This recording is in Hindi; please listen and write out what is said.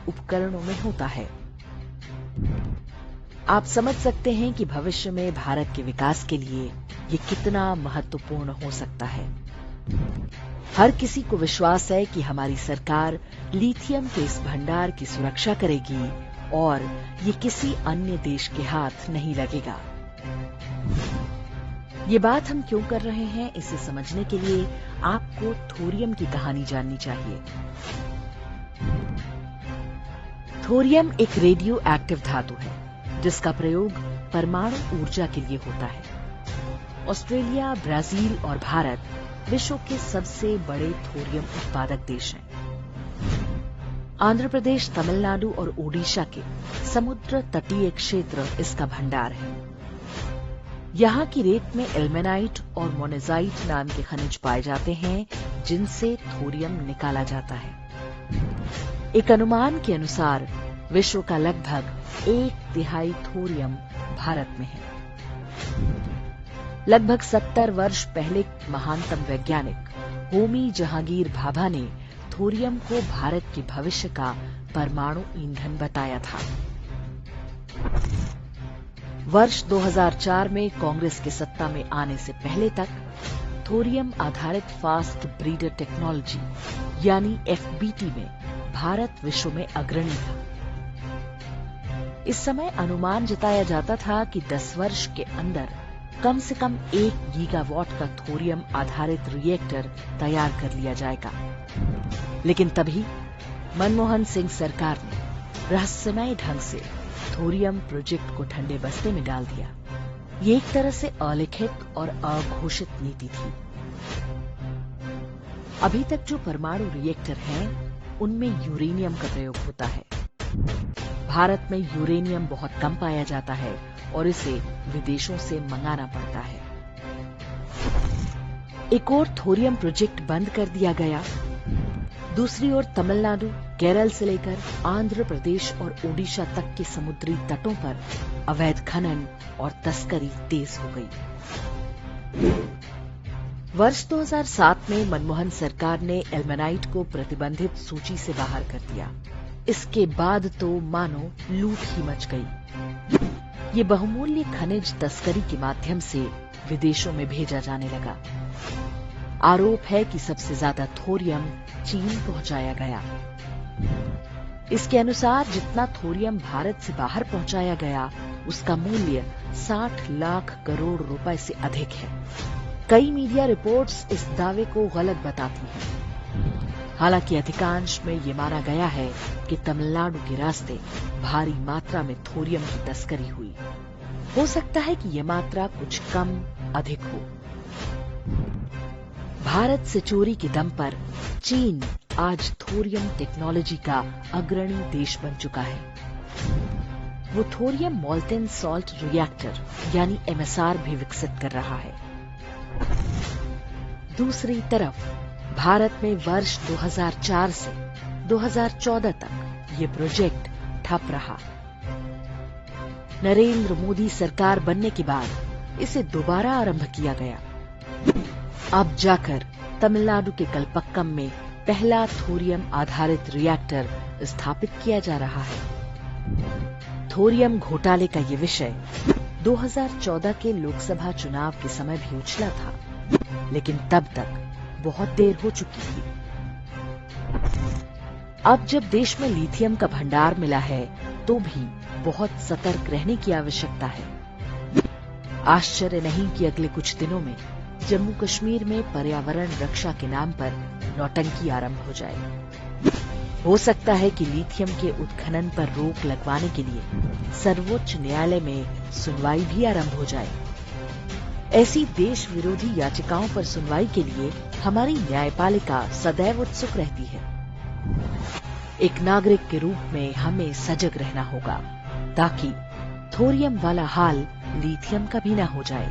उपकरणों में होता है। आप समझ सकते हैं कि भविष्य में भारत के विकास के लिए ये कितना महत्वपूर्ण हो सकता है। हर किसी को विश्वास है कि हमारी सरकार लिथियम के इस भंडार की सुरक्षा करेगी और ये किसी अन्य देश के हाथ नहीं लगेगा। ये बात हम क्यों कर रहे हैं, इसे समझने के लिए आपको थोरियम की कहानी जाननी चाहिए। थोरियम एक रेडियो एक्टिव धातु है जिसका प्रयोग परमाणु ऊर्जा के लिए होता है। ऑस्ट्रेलिया, ब्राजील और भारत विश्व के सबसे बड़े थोरियम उत्पादक देश हैं। आंध्र प्रदेश, तमिलनाडु और ओडिशा के समुद्र तटीय क्षेत्र इसका भंडार है। यहाँ की रेत में इल्मेनाइट और मोनेजाइट नाम के खनिज पाए जाते हैं जिनसे थोरियम निकाला जाता है। एक अनुमान के अनुसार विश्व का लगभग 1/3 थोरियम भारत में है। लगभग 70 वर्ष पहले महानतम वैज्ञानिक होमी जहांगीर भाभा ने थोरियम को भारत के भविष्य का परमाणु ईंधन बताया था। वर्ष 2004 में कांग्रेस के सत्ता में आने से पहले तक थोरियम आधारित फास्ट ब्रीडर टेक्नोलॉजी यानी FBT में भारत विश्व में अग्रणी था। इस समय अनुमान जताया जाता था कि 10 वर्ष के अंदर कम से कम 1 गीगावाट का थोरियम आधारित रिएक्टर तैयार कर लिया जाएगा। लेकिन तभी मनमोहन सिंह सरकार ने रहस्यमय ढंग से थोरियम प्रोजेक्ट को ठंडे बस्ते में डाल दिया। ये एक तरह से अलिखित और अघोषित नीति थी। अभी तक जो परमाणु रिएक्टर हैं, उनमें यूरेनियम का प्रयोग होता है। भारत में यूरेनियम बहुत कम पाया जाता है और इसे विदेशों से मंगाना पड़ता है। एक ओर थोरियम प्रोजेक्ट बंद कर दिया गया, दूसरी ओर तमिलनाडु, केरल से लेकर आंध्र प्रदेश और ओडिशा तक के समुद्री तटों पर अवैध खनन और तस्करी तेज हो गई। वर्ष 2007 में मनमोहन सरकार ने इल्मेनाइट को प्रतिबंधित सूची से बाहर कर दिया। इसके बाद तो मानो लूट ही मच गई। ये बहुमूल्य खनिज तस्करी के माध्यम से विदेशों में भेजा जाने लगा। आरोप है कि सबसे ज्यादा थोरियम चीन पहुंचाया गया। इसके अनुसार जितना थोरियम भारत से बाहर पहुंचाया गया, उसका मूल्य 60 लाख करोड़ रुपए से अधिक है। कई मीडिया रिपोर्ट्स इस दावे को गलत बताती हैं। हालांकि अधिकांश में ये माना गया है कि तमिलनाडु के रास्ते भारी मात्रा में थोरियम की तस्करी हुई। हो सकता है कि यह मात्रा कुछ कम अधिक हो। भारत से चोरी के दम पर चीन आज थोरियम टेक्नोलॉजी का अग्रणी देश बन चुका है। वो थोरियम मोल्टेन सॉल्ट रिएक्टर यानी MSR भी विकसित कर रहा है। दूसरी तरफ भारत में वर्ष 2004 से 2014 तक ये प्रोजेक्ट ठप रहा। नरेंद्र मोदी सरकार बनने के बाद इसे दोबारा आरंभ किया गया। अब जाकर तमिलनाडु के कलपक्कम में पहला थोरियम आधारित रिएक्टर स्थापित किया जा रहा है। थोरियम घोटाले का ये विषय 2014 के लोकसभा चुनाव के समय भी उछला था, लेकिन तब तक बहुत देर हो चुकी थी। अब जब देश में लिथियम का भंडार मिला है, तो भी बहुत सतर्क रहने की आवश्यकता है। आश्चर्य नहीं कि अगले कुछ दिनों में जम्मू कश्मीर में पर्यावरण रक्षा के नाम पर नौटंकी आरंभ हो जाए। हो सकता है कि लिथियम के उत्खनन पर रोक लगवाने के लिए सर्वोच्च न्यायालय में सुनवाई भी आरंभ हो जाए। ऐसी देश विरोधी याचिकाओं पर सुनवाई के लिए हमारी न्यायपालिका सदैव उत्सुक रहती है। एक नागरिक के रूप में हमें सजग रहना होगा ताकि थोरियम वाला हाल लिथियम का भी ना हो जाए।